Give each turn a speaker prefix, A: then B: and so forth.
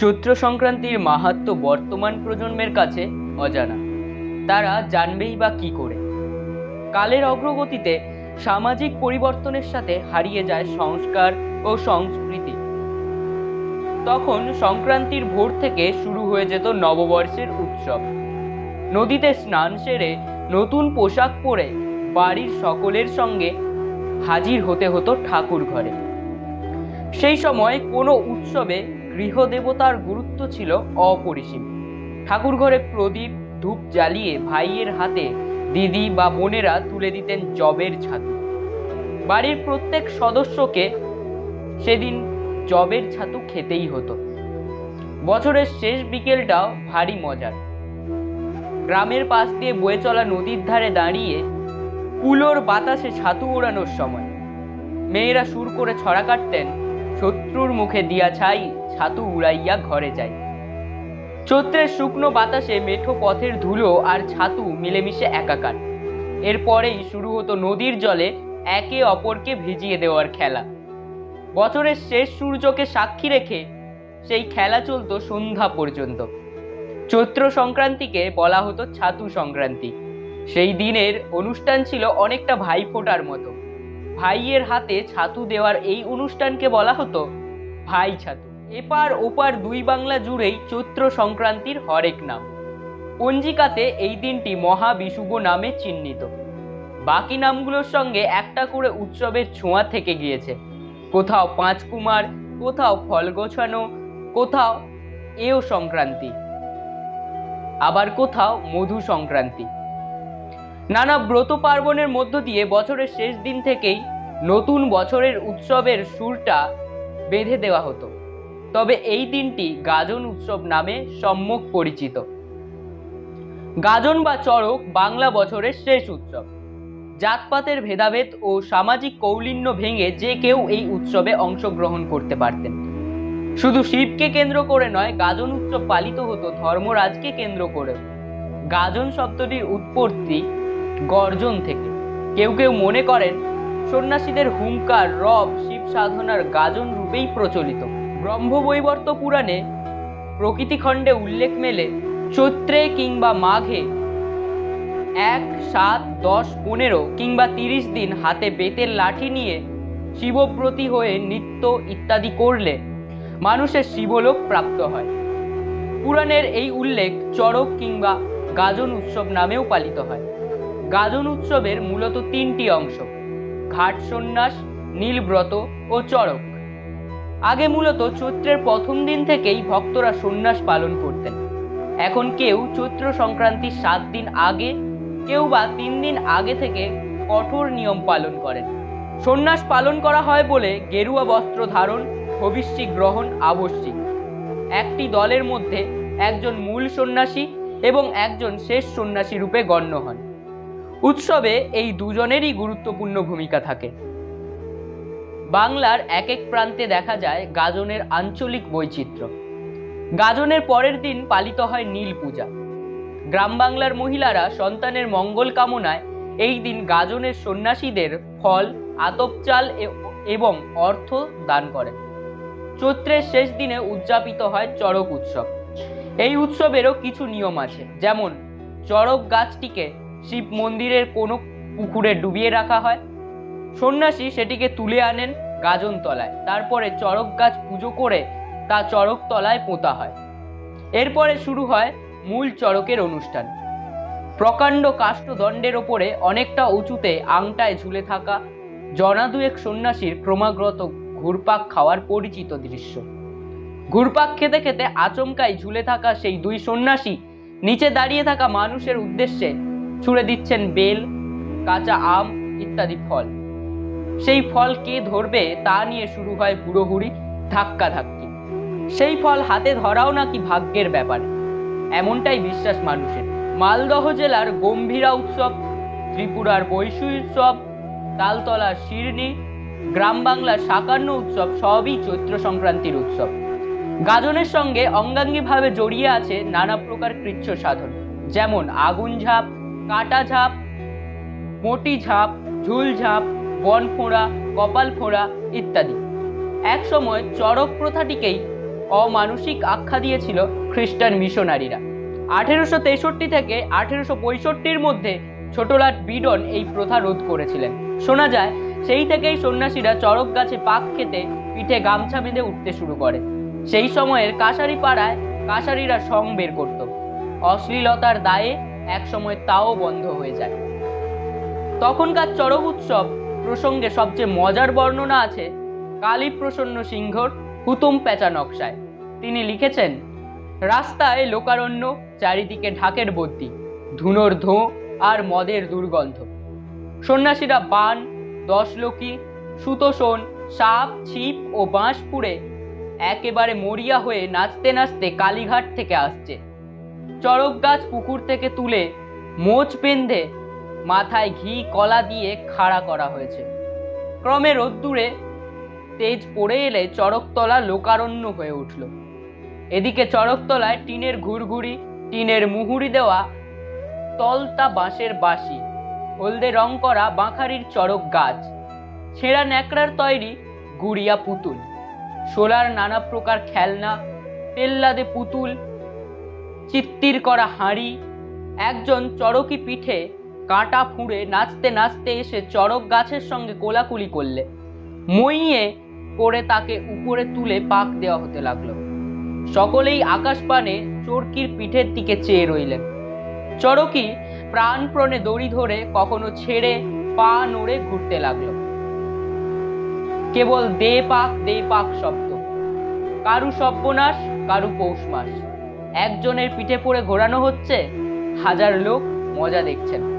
A: চৈত্র সংক্রান্তির মাহাত্ম্য বর্তমান প্রজন্মের কাছে অজানা। তারা জানবেই বা কি করে? কালের অগ্রগতিতে সামাজিক পরিবর্তনের সাথে হারিয়ে যায় সংস্কার ও সংস্কৃতি। তখন সংক্রান্তির ভোর থেকে শুরু হয়ে যেত নববর্ষের উৎসব। নদীতে স্নান সেরে নতুন পোশাক পরে বাড়ির সকলের সঙ্গে হাজির হতে হতো ঠাকুর ঘরে। সেই সময় কোনো উৎসবে গৃহদেবতার গুরুত্ব ছিল অপরিসীম। ঠাকুর ঘরে প্রদীপ ধূপ জ্বালিয়ে ভাইয়ের হাতে দিদি বা বোনেরা তুলে দিতেন জবের ছাতু। বাড়ির প্রত্যেক সদস্যকে সেদিন জবের ছাতু খেতেই হতো। বছরের শেষ বিকেলটাও ভারী মজার। গ্রামের পাশ দিয়ে বয়ে চলা নদীর ধারে দাঁড়িয়ে কুলোর বাতাসে ছাতু ওড়ানোর সময় মেয়েরা সুর করে ছড়া কাটতেন, শত্রুর মুখে দিয়া ছাই, ছাতু উড়াইয়া ঘরে যাই। চৈত্রের শুকনো বাতাসে মেঠো পথের ধুলো আর ছাতু মিলেমিশে একাকার। এরপরেই শুরু হতো নদীর জলে একে অপরকে ভিজিয়ে দেওয়ার খেলা। বছরের শেষ সূর্যকে সাক্ষী রেখে সেই খেলা চলতো সন্ধ্যা পর্যন্ত। চৈত্র সংক্রান্তিকে বলা হতো ছাতু সংক্রান্তি। সেই দিনের অনুষ্ঠান ছিল অনেকটা ভাইফোঁটার মতো। ভাইয়ের হাতে ছাতু দেওয়ার এই অনুষ্ঠানকে বলা হতো ভাই ছাতু। এপার ওপার দুই বাংলা জুড়েই চৈত্র সংক্রান্তির হরেক নাম। পঞ্জিকাতে এই দিনটি মহা বিশুভ নামে চিহ্নিত। বাকি নামগুলোর সঙ্গে একটা করে উৎসবের ছোঁয়া থেকে গিয়েছে। কোথাও পাঁচকুমার, কোথাও ফল গোছানো, কোথাও এও সংক্রান্তি, আবার কোথাও মধু সংক্রান্তি। নানা ব্রত পার্বণের মধ্য দিয়ে বছরের শেষ দিন থেকেই নতুন বছরের উৎসবের সুরটা বেঁধে দেওয়া হতো। তবে এই দিনটি গাজন উৎসব নামে সম্যক পরিচিত। গাজন বা চড়ক বাংলা বছরের শেষ উৎসব। জাতপাতের ভেদাভেদ ও সামাজিক কৌলিন্য ভেঙে যে কেউ এই উৎসবে অংশগ্রহণ করতে পারতেন। শুধু শিবকে কেন্দ্র করে নয়, গাজন উৎসব পালিত হতো ধর্মরাজকে কেন্দ্র করে। গাজন শব্দটির উৎপত্তি গর্জন থেকে। কেউ কেউ মনে করেন সন্ন্যাসীদের হুঙ্কার রব শিব সাধনার গাজন রূপেই প্রচলিত। ব্রহ্মবৈবর্ত পুরাণে প্রকৃতিখণ্ডে উল্লেখ মেলে চৈত্রে কিংবা মাঘে 1, 7, 10, 15 কিংবা 30 দিন হাতে বেতের লাঠি নিয়ে শিবব্রতী হয়ে নৃত্য ইত্যাদি করলে মানুষের শিবলোক প্রাপ্ত হয়। পুরাণের এই উল্লেখ চড়ক কিংবা গাজন উৎসব নামেও পালিত হয়। গাজন উৎসবের মূলত 3টি অংশ: ঘাট সন্ন্যাস, নীলব্রত ও চড়ক। আগে মূলত চৈত্রের প্রথম দিন থেকেই ভক্তরা সন্ন্যাস পালন করতেন। এখন কেউ চৈত্র সংক্রান্তির 7 দিন আগে, কেউ বা 3 দিন আগে থেকে কঠোর নিয়ম পালন করেন। সন্ন্যাস পালন করা হয় বলে গেরুয়া বস্ত্র ধারণ, হবিষ্যি গ্রহণ আবশ্যিক। একটি দলের মধ্যে একজন মূল সন্ন্যাসী এবং একজন শেষ সন্ন্যাসী রূপে গণ্য হন। উৎসবে এই দুজনেরই গুরুত্বপূর্ণ ভূমিকা থাকে। বাংলার এক এক প্রান্তে দেখা যায় গাজনের আঞ্চলিক বৈচিত্র্য। গাজনের পরের দিন পালিত হয় নীল পূজা। গ্রাম বাংলার মহিলারা সন্তানের মঙ্গল কামনায় এই দিন গাজনের সন্ন্যাসীদের ফল, আতপ চাল এবং অর্থ দান করেন। চৈত্রের শেষ দিনে উদযাপিত হয় চড়ক উৎসব। এই উৎসবেরও কিছু নিয়ম আছে, যেমন চড়ক গাছটিকে শিব মন্দিরের কোনো পুকুরে ডুবিয়ে রাখা হয়। সন্ন্যাসী সেটিকে তুলে আনেন গাজন তলায়, তারপরে চড়ক গাছ পুজো করে তা চড়ক তলায় পোঁতা হয়। এরপরে শুরু হয় মূল চড়কের অনুষ্ঠান। প্রকাণ্ড কাষ্ঠদণ্ডের ওপরে অনেকটা উঁচুতে আংটায় ঝুলে থাকা জনা দুয়েক সন্ন্যাসীর ক্রমাগত ঘুরপাক খাওয়ার পরিচিত দৃশ্য। ঘুরপাক খেতে খেতে আচমকাই ঝুলে থাকা সেই দুই সন্ন্যাসী নিচে দাঁড়িয়ে থাকা মানুষের উদ্দেশ্যে ছুঁড়ে দিচ্ছেন বেল, কাঁচা আম ইত্যাদি ফল। সেই ফল কে ধরবে তা নিয়ে শুরু হয় হুড়োহুড়ি, ধাক্কাধাক্কি। সেই ফল হাতে ধরাও নাকি ভাগ্যের ব্যাপার, এমনটাই বিশ্বাস মানুষের। মালদহ জেলার গম্ভীরা উৎসব, ত্রিপুরার বৈশু উৎসব, তালতলার শিরনি, গ্রাম বাংলার সাকান্ন উৎসব সবই চৈত্র সংক্রান্তির উৎসব। গাজনের সঙ্গে অঙ্গাঙ্গিভাবে জড়িয়ে আছে নানা প্রকার কৃচ্ছ সাধন, যেমন আগুন ঝাঁপ, কাটা ঝাঁপ, মটি ঝাঁপ, ঝুল ঝাঁপ, বন ফোঁড়া, কপাল ফোঁড়া ইত্যাদি। এক সময় চড়ক প্রথাটিকেই অমানুষিক আখ্যা দিয়েছিল খ্রিস্টান মিশনারিরা। 1863 থেকে 1865 মধ্যে ছোটলাট বিডন এই প্রথা রোধ করেছিলেন। শোনা যায় সেই থেকেই সন্ন্যাসীরা চড়ক গাছে পাক খেতে পিঠে গামছা বেঁধে উঠতে শুরু করে। সেই সময়ের কাশারি পাড়ায় কাশারিরা সং বের করত। অশ্লীলতার দায়ে একসময় তাও বন্ধ হয়ে যায়। তখনকার চড়ক উৎসব প্রসঙ্গে সবচেয়ে মজার বর্ণনা আছে কালীপ্রসন্ন সিংহর হুতুম পেঁচা নকশায়। তিনি লিখেছেন, রাস্তায় লোকারণ্য, চারিদিকে ঢাকের বদ্যি, ধুনোর ধোঁ আর মদের দুর্গন্ধ। সন্ন্যাসীরা বান, দশলোকি, সুতোসন, সাপ, ছিপ ও বাঁশ পুড়ে একেবারে মরিয়া হয়ে নাচতে নাচতে কালীঘাট থেকে আসছে। চড়ক গাছ পুকুর থেকে তুলে মোচ বেঁধে মাথায় ঘি কলা দিয়ে খাড়া করা হয়েছে। ক্রমে রোদ্দুরে তেজ পড়ে এলে চড়কতলা লোকারণ্য হয়ে উঠল। এদিকে চড়কতলায় টিনের ঘুরঘুরি, টিনের মুহুরি দেওয়া তলতা বাঁশের বাঁশি, হলদে রং করা বাঁখারির চড়ক গাছ, ছেঁড়া ন্যাকড়ার তৈরি গুড়িয়া পুতুল, শোলার নানা প্রকার খেলনা, পেল্লাদে পুতুল, চিত্তির করা হাঁড়ি। একজন চড়কি পিঠে কাঁটা ফুঁড়ে নাচতে নাচতে এসে চড়ক গাছের সঙ্গে কোলাকুলি করলে মইয়ে করে তাকে উপরে তুলে পাক দেওয়া হতে লাগলো। সকলেই আকাশপানে চরকির পিঠের দিকে চেয়ে রইলেন। চড়কি প্রাণপণে দড়ি ধরে কখনো ছেড়ে পা নড়ে ঘুরতে লাগলো। কেবল দে পাক শব্দ। কারু সর্বনাশ, কারু পৌষ মাস। একজনের পিঠে পড়ে ঘোরানো হচ্ছে, হাজার লোক মজা দেখছেন।